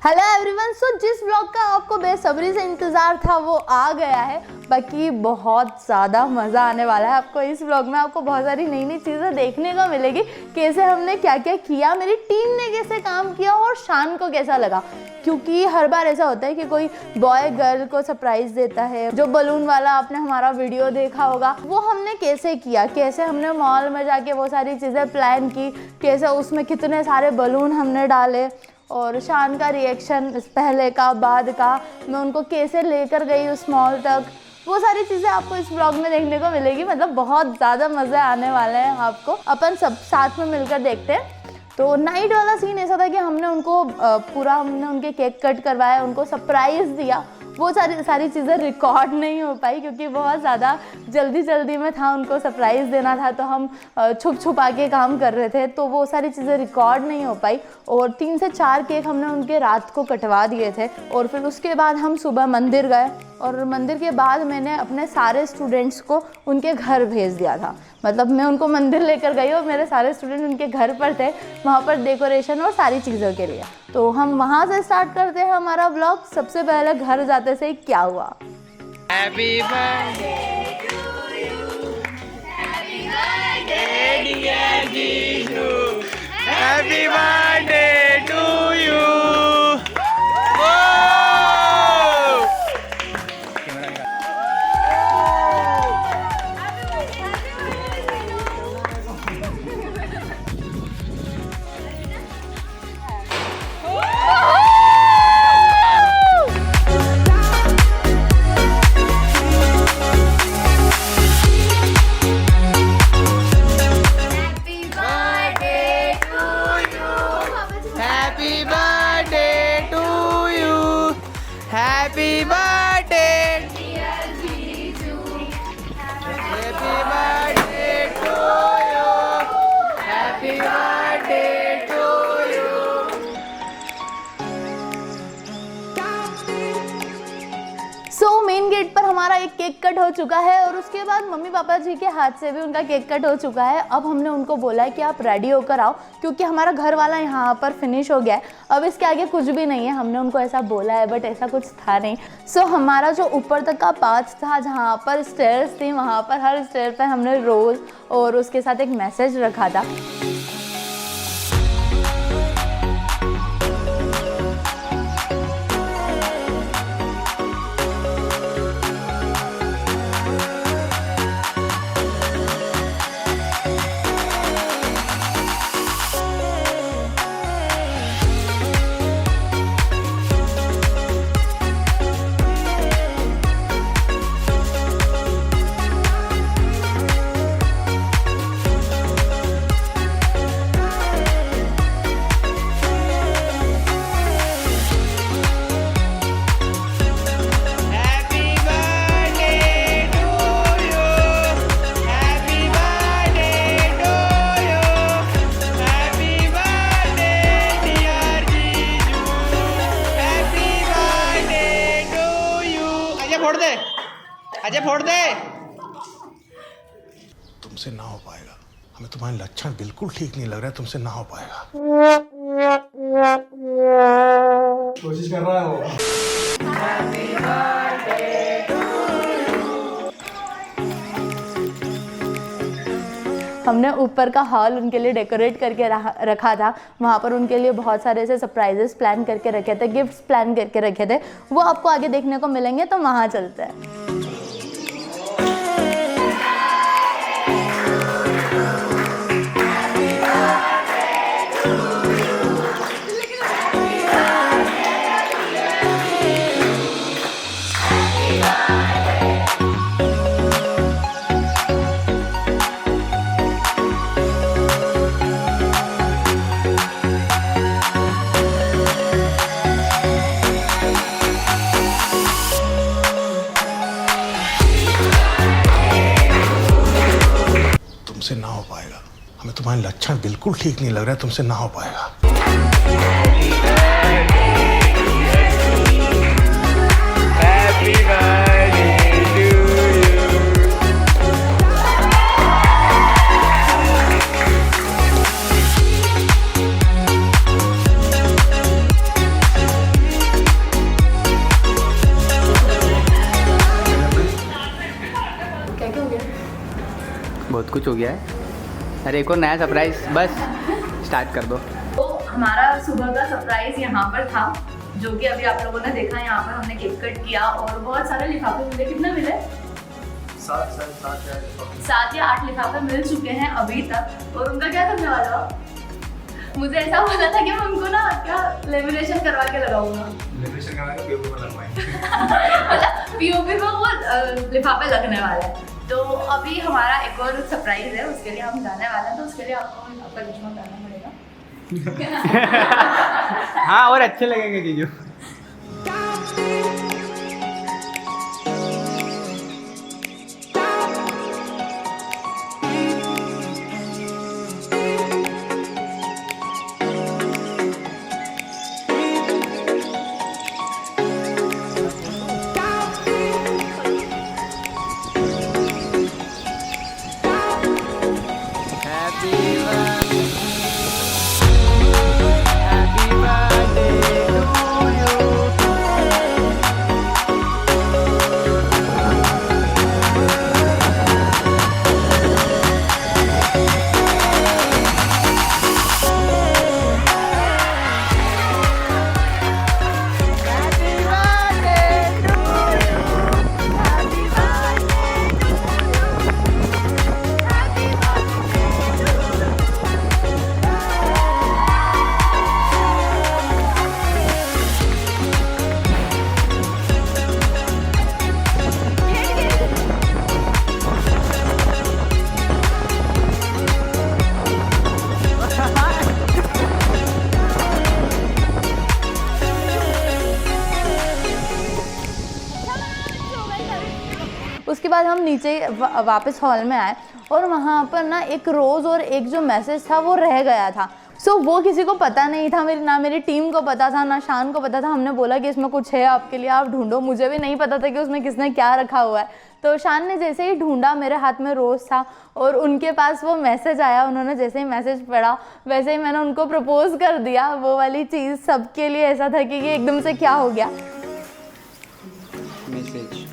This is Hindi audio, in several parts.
Hello everyone. सो जिस व्लॉग का आपको बेसब्री से इंतज़ार था वो आ गया है। बाकी बहुत ज़्यादा मज़ा आने वाला है आपको इस व्लॉग में। आपको बहुत सारी नई नई चीज़ें देखने को मिलेगी, कैसे हमने क्या क्या किया, मेरी टीम ने कैसे काम किया और शान को कैसा लगा। क्योंकि हर बार ऐसा होता है कि कोई बॉय गर्ल को सरप्राइज़ देता है। जो बलून वाला आपने हमारा वीडियो देखा होगा वो हमने कैसे किया, कैसे हमने मॉल में जाके वो सारी चीज़ें प्लान की, कैसे उसमें कितने सारे बलून हमने डाले और शान का रिएक्शन पहले का बाद का, मैं उनको कैसे लेकर गई उस मॉल तक, वो सारी चीज़ें आपको इस व्लॉग में देखने को मिलेगी। मतलब बहुत ज़्यादा मज़े आने वाले हैं आपको। अपन सब साथ में मिलकर देखते हैं। तो नाइट वाला सीन ऐसा था कि हमने उनको हमने उनके केक कट करवाया, उनको सरप्राइज़ दिया। वो सारी चीज़ें रिकॉर्ड नहीं हो पाई क्योंकि बहुत ज़्यादा जल्दी में था, उनको सरप्राइज़ देना था तो हम छुपा के काम कर रहे थे, तो वो सारी चीज़ें रिकॉर्ड नहीं हो पाई। और 3 से 4 केक हमने उनके रात को कटवा दिए थे और फिर उसके बाद हम सुबह मंदिर गए और मंदिर के बाद मैंने अपने सारे स्टूडेंट्स को उनके घर भेज दिया था। मतलब मैं उनको मंदिर लेकर गई और मेरे सारे स्टूडेंट उनके घर पर थे, वहाँ पर डेकोरेशन और सारी चीज़ों के लिए। तो हम वहाँ से स्टार्ट करते हैं हमारा ब्लॉग। सबसे पहले घर जाते से क्या हुआ। Happy birthday to you. Happy birthday dear Jishu. Happy birthday to you. Happy birthday, dear Jiju. Happy birthday to you. Happy birthday to you. So main gate पर हमारा एक केक कट हो चुका है और उसके बाद मम्मी पापा जी के हाथ से भी उनका केक कट हो चुका है। अब हमने उनको बोला है कि आप रेडी होकर आओ क्योंकि हमारा घर वाला यहाँ पर फिनिश हो गया है। अब इसके आगे कुछ भी नहीं है। हमने उनको ऐसा बोला है बट ऐसा कुछ था नहीं। सो हमारा जो ऊपर तक का पाथ था जहाँ पर स्टेयर्स थी, वहाँ पर हर स्टेयर पर हमने रोज़ और उसके साथ एक मैसेज रखा था। अजय फोड़ दे। तुमसे ना हो पाएगा, हमें तुम्हारे लक्षण बिल्कुल ठीक नहीं लग रहा है, तुमसे ना हो पाएगा। कोशिश कर रहा है वो। हमने ऊपर का हॉल उनके लिए डेकोरेट करके रखा था। वहाँ पर उनके लिए बहुत सारे ऐसे सरप्राइजेस प्लान करके रखे थे, गिफ्ट्स प्लान करके रखे थे। वो आपको आगे देखने को मिलेंगे, तो वहाँ चलते हैं। तुमसे ना हो पाएगा, हमें तुम्हारे लक्षण बिल्कुल ठीक नहीं लग रहा है, तुमसे ना हो पाएगा। Happy birthday to you. बहुत कुछ हो गया है। अरे एक और नया सरप्राइज, बस स्टार्ट कर दो। तो हमारा सुबह का सरप्राइज यहाँ पर था, जो कि अभी आप लोगों ने देखा। यहाँ पर हमने केक कट किया और बहुत सारे लिफाफे मिले। कितने मिले? 7 या 8 लिफाफे मिल चुके हैं अभी तक। और उनका क्या करने वाला हो? मुझे ऐसा बोला था कि मैं उनको ना क्या लेमिनेशन करवा के लगाऊंगा। लेमिनेशन करवा के पीओपी में लगवाएंगे। मतलब पीओपी में वो लिफाफे लगने वाले हैं। तो अभी हमारा एक और सरप्राइज है, उसके लिए हम जाने वाले हैं। तो उसके लिए आपको लिफाफा जमा करना पड़ेगा। हाँ, और अच्छे लगेंगे जीजू। उसके बाद हम नीचे वापस हॉल में आए और वहाँ पर ना एक रोज़ और एक जो मैसेज था वो रह गया था। सो वो किसी को पता नहीं था, मेरी टीम को पता था, ना शान को पता था। हमने बोला कि इसमें कुछ है आपके लिए, आप ढूंढो। मुझे भी नहीं पता था कि उसमें किसने क्या रखा हुआ है। तो शान ने जैसे ही ढूंढा, मेरे हाथ में रोज़ था और उनके पास वो मैसेज आया। उन्होंने जैसे ही मैसेज पढ़ा वैसे ही मैंने उनको प्रपोज कर दिया। वो वाली चीज़ सबके लिए ऐसा था कि ये एकदम से क्या हो गया। मैसेज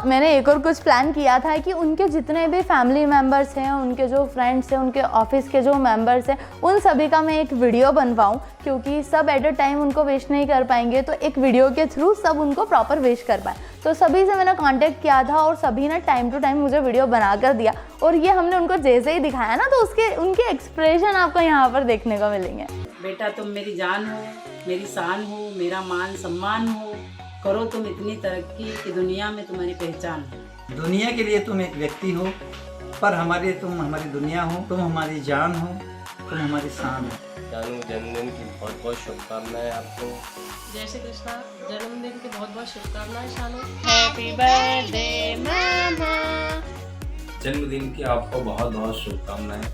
मैंने एक और कुछ प्लान किया था कि उनके जितने भी फैमिली मेम्बर्स हैं, उनके जो फ्रेंड्स हैं, उनके ऑफिस के जो मेम्बर्स हैं, उन सभी का मैं एक वीडियो बनवाऊं, क्योंकि सब एट अ टाइम उनको विश नहीं कर पाएंगे। तो एक वीडियो के थ्रू सब उनको प्रॉपर विश कर पाए। तो सभी से मैंने कांटेक्ट किया था और सभी ने टाइम टू टाइम मुझे वीडियो बना कर दिया। और ये हमने उनको जैसे ही दिखाया ना, तो उनके एक्सप्रेशन आपको यहाँ पर देखने को मिलेंगे। बेटा तुम मेरी जान हो, मेरी शान हो, मेरा मान सम्मान हो। करो तुम इतनी तरक्की कि दुनिया में तुम्हारी पहचान हो। दुनिया के लिए तुम एक व्यक्ति हो, पर हमारे तुम हमारी दुनिया हो। तुम हमारी जान हो, तुम हमारी शान हो। जानू जन्मदिन की बहुत बहुत शुभकामनाएं आपको। जय श्री कृष्णा, जन्मदिन की बहुत बहुत शुभकामनाएं शानू। हैप्पी बर्थडे मामा। जन्मदिन की आपको बहुत बहुत शुभकामनाएं।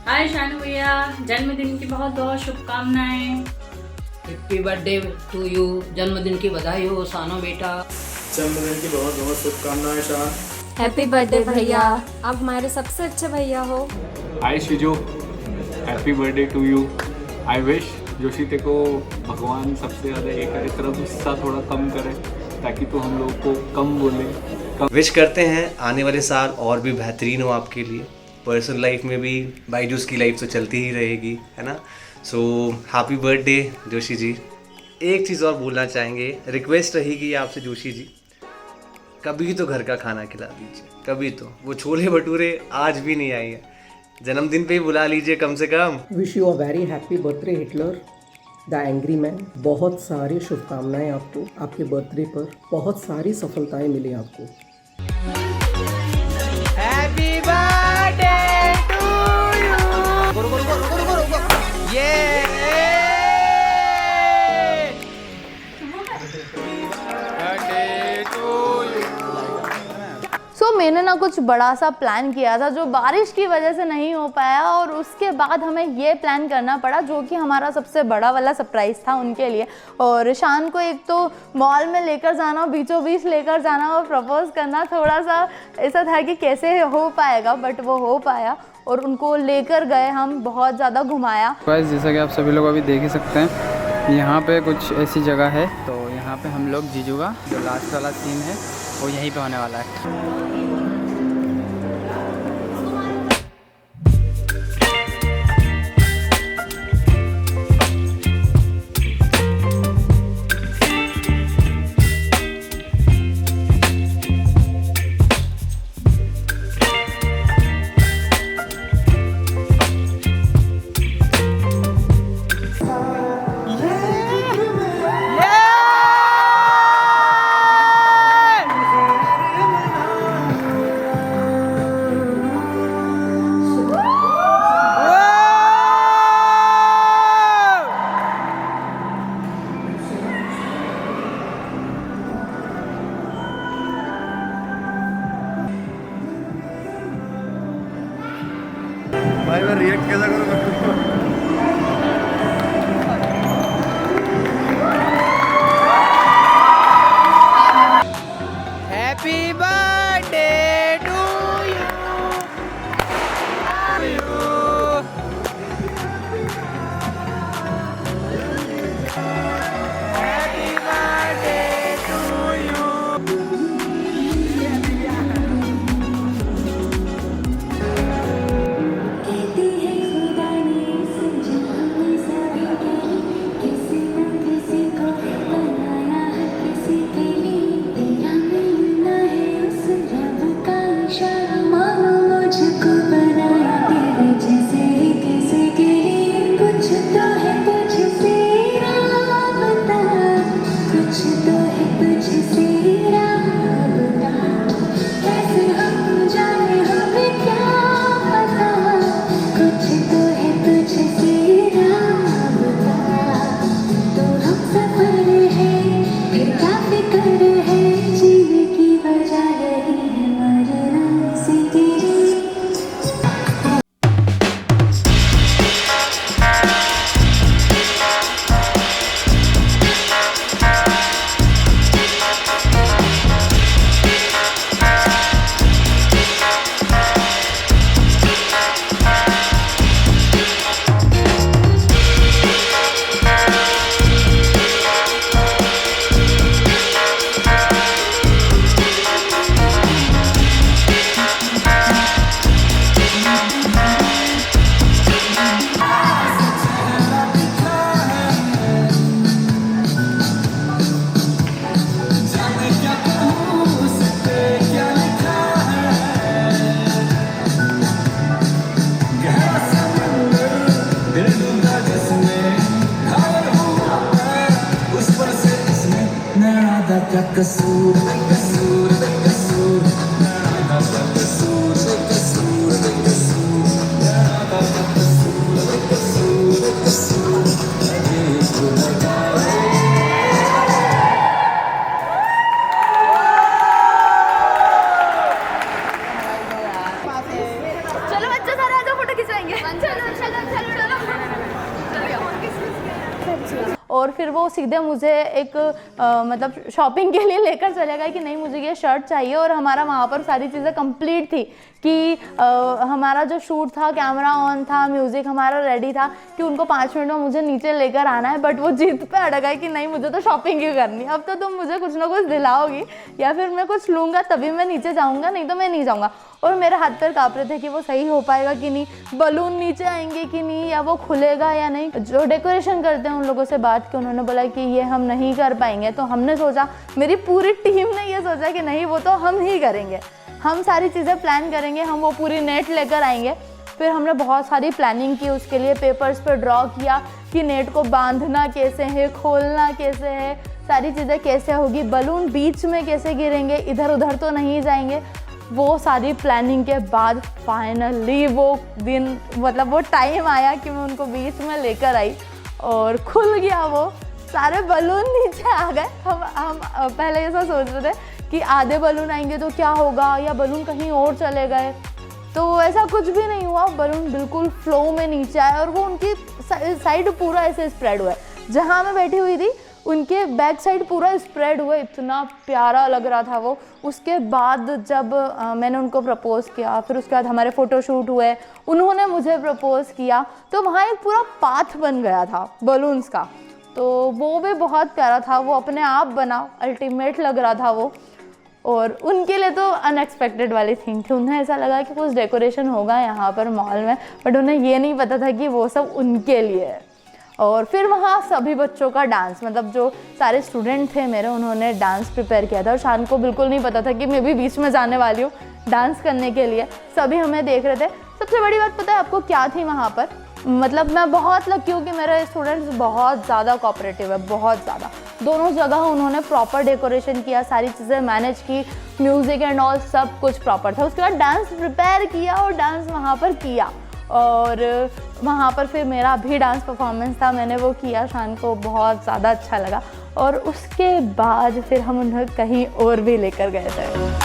हाय शानू भैया, जन्मदिन की बहुत बहुत शुभकामनाएं। हैप्पी बर्थडे टू यू, जन्मदिन की बधाई हो शानो बेटा। जन्मदिन की बहुत बहुत शुभकामनाएं शान। हैप्पी बर्थडे भैया, आप हमारे सबसे अच्छे भैया हो। Hi Shiju, happy birthday to you. I wish Joshi ते को भगवान सबसे ज़्यादा ये करे, तेरा गुस्सा थोड़ा कम करे ताकि तो हम लोग को कम बोले। विश करते हैं आने वाले साल और भी बेहतरीन हो आपके लिए। पर्सनल लाइफ में भी बाईजूस की लाइफ तो चलती ही रहेगी, है ना। So happy birthday Joshi ji. एक चीज़ और बोलना चाहेंगे, रिक्वेस्ट रहेगी आपसे जोशी जी, कभी तो घर का खाना खिला दीजिए। कभी तो वो छोले भटूरे आज भी नहीं आई है, जन्मदिन पे ही बुला लीजिए कम से कम। Wish you a very happy birthday Hitler the angry man. बहुत सारी शुभकामनाएं आपको, आपके बर्थडे पर बहुत सारी सफलताएं मिली आपको। Happy birthday to you. ये सो मैंने ना कुछ बड़ा सा प्लान किया था जो बारिश की वजह से नहीं हो पाया, और उसके बाद हमें ये प्लान करना पड़ा जो कि हमारा सबसे बड़ा वाला सरप्राइज़ था उनके लिए। और शान को एक तो मॉल में लेकर जाना, बीचों बीच लेकर जाना और प्रपोज करना थोड़ा सा ऐसा था कि कैसे हो पाएगा, बट वो हो पाया और उनको लेकर गए हम, बहुत ज़्यादा घुमाया। बस जैसा कि आप सभी लोग अभी देख ही सकते हैं, यहाँ पे कुछ ऐसी जगह है, तो यहाँ पे हम लोग जीजू का जो लास्ट वाला सीन है वो यहीं पे होने वाला है। भाई मैं रिएक्ट कैसा करूँ? Happy birthday to you. Happy birthday to you. कसूर कसूर कसूर कसूर कसूर चलो बच्चे सारे आ जाओ, फोटो खिंचवाएंगे। चलो चलो चलो चलो। और फिर वो सीधे मुझे एक मतलब शॉपिंग के लिए लेकर चले गए कि नहीं मुझे ये शर्ट चाहिए, और हमारा वहाँ पर सारी चीज़ें कंप्लीट थी कि हमारा जो शूट था, कैमरा ऑन था, म्यूज़िक हमारा रेडी था कि उनको 5 मिनट में मुझे नीचे लेकर आना है, बट वो जिद पे अड़ गए कि नहीं मुझे तो शॉपिंग ही करनी, अब तो तुम मुझे कुछ ना कुछ दिलाओगी या फिर मैं कुछ लूँगा तभी मैं नीचे जाऊँगा, नहीं तो मैं नहीं जाऊँगा। और मेरे हाथ पैर काँप रहे थे कि वो सही हो पाएगा कि नहीं, बलून नीचे आएंगे कि नहीं, या वो खुलेगा या नहीं। जो डेकोरेशन करते हैं उन लोगों से बात की, उन्होंने बोला कि ये हम नहीं कर पाएंगे। तो हमने सोचा, मेरी पूरी टीम ने ये सोचा कि नहीं वो तो हम ही करेंगे, हम सारी चीज़ें प्लान करेंगे, हम वो पूरी नेट लेकर आएंगे। फिर हमने बहुत सारी प्लानिंग की, उसके लिए पेपर्स पे ड्रॉ किया कि नेट को बांधना कैसे है, खोलना कैसे है, सारी चीज़ें कैसे होगी, बलून बीच में कैसे गिरेंगे, इधर उधर तो नहीं जाएंगे। वो सारी प्लानिंग के बाद फाइनली वो दिन, मतलब वो टाइम आया कि मैं उनको बीच में लेकर आई और खुल गया वो, सारे बलून नीचे आ गए। हम पहले ऐसा सोच रहे थे कि आधे बलून आएंगे तो क्या होगा, या बलून कहीं और चले गए। तो ऐसा कुछ भी नहीं हुआ, बलून बिल्कुल फ्लो में नीचे आया और वो उनकी साइड पूरा ऐसे स्प्रेड हुआ है। जहाँ मैं बैठी हुई थी उनके बैक साइड पूरा स्प्रेड हुआ, इतना प्यारा लग रहा था वो। उसके बाद जब मैंने उनको प्रपोज़ किया, फिर उसके बाद हमारे फ़ोटोशूट हुए, उन्होंने मुझे प्रपोज़ किया, तो वहाँ एक पूरा पाथ बन गया था बलून्स का। तो वो भी बहुत प्यारा था, वो अपने आप बना, अल्टीमेट लग रहा था वो। और उनके लिए तो अनएक्सपेक्टेड वाली थिंग थी, उन्हें ऐसा लगा कि कुछ डेकोरेशन होगा यहाँ पर मॉल में, बट उन्हें ये नहीं पता था कि वो सब उनके लिए है। और फिर वहाँ सभी बच्चों का डांस, मतलब जो सारे स्टूडेंट थे मेरे, उन्होंने डांस प्रिपेयर किया था और शान को बिल्कुल नहीं पता था कि मैं भी बीच में जाने वाली हूँ डांस करने के लिए। सभी हमें देख रहे थे। सबसे बड़ी बात पता है आपको क्या थी वहाँ पर? मतलब मैं बहुत लकी हूँ कि मेरे स्टूडेंट्स बहुत ज़्यादा कोऑपरेटिव है, बहुत ज़्यादा। दोनों जगह उन्होंने प्रॉपर डेकोरेशन किया, सारी चीज़ें मैनेज की, म्यूज़िक एंड ऑल सब कुछ प्रॉपर था। उसके बाद डांस प्रिपेयर किया और डांस वहाँ पर किया, और वहाँ पर फिर मेरा भी डांस परफॉर्मेंस था, मैंने वो किया, शान को बहुत ज़्यादा अच्छा लगा। और उसके बाद फिर हम उन्हें कहीं और भी लेकर गए थे।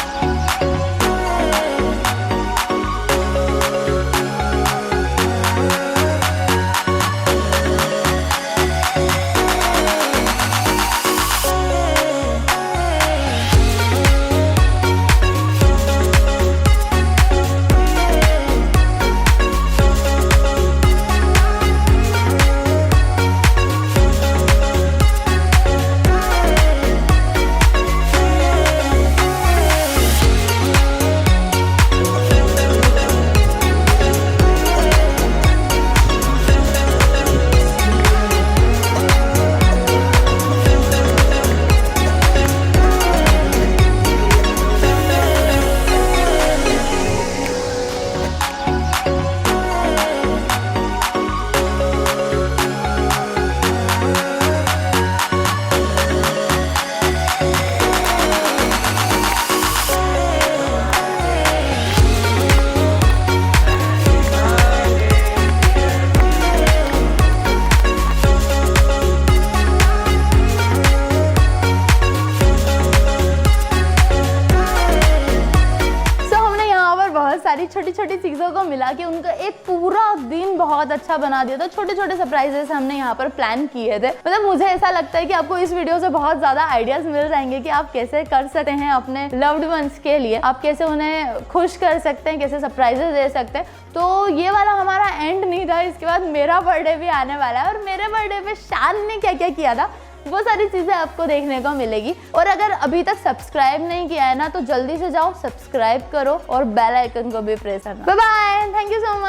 सारी छोटी छोटी चीज़ों को मिला के उनका एक पूरा दिन बहुत अच्छा बना दिया था। छोटे छोटे सरप्राइजेस हमने यहाँ पर प्लान किए थे। मतलब मुझे ऐसा लगता है कि आपको इस वीडियो से बहुत ज़्यादा आइडियाज़ मिल जाएंगे कि आप कैसे कर सकते हैं अपने लव्ड वंस के लिए, आप कैसे उन्हें खुश कर सकते हैं, कैसे सरप्राइजेस दे सकते हैं। तो ये वाला हमारा एंड नहीं था, इसके बाद मेरा बर्थडे भी आने वाला है और मेरे बर्थडे पे शान ने क्या क्या किया था वो सारी चीज़ें आपको देखने को मिलेगी। और अगर अभी तक सब्सक्राइब नहीं किया है ना तो जल्दी से जाओ सब्सक्राइब करो और बेल आइकन को भी प्रेस करना। Bye bye, thank you so much.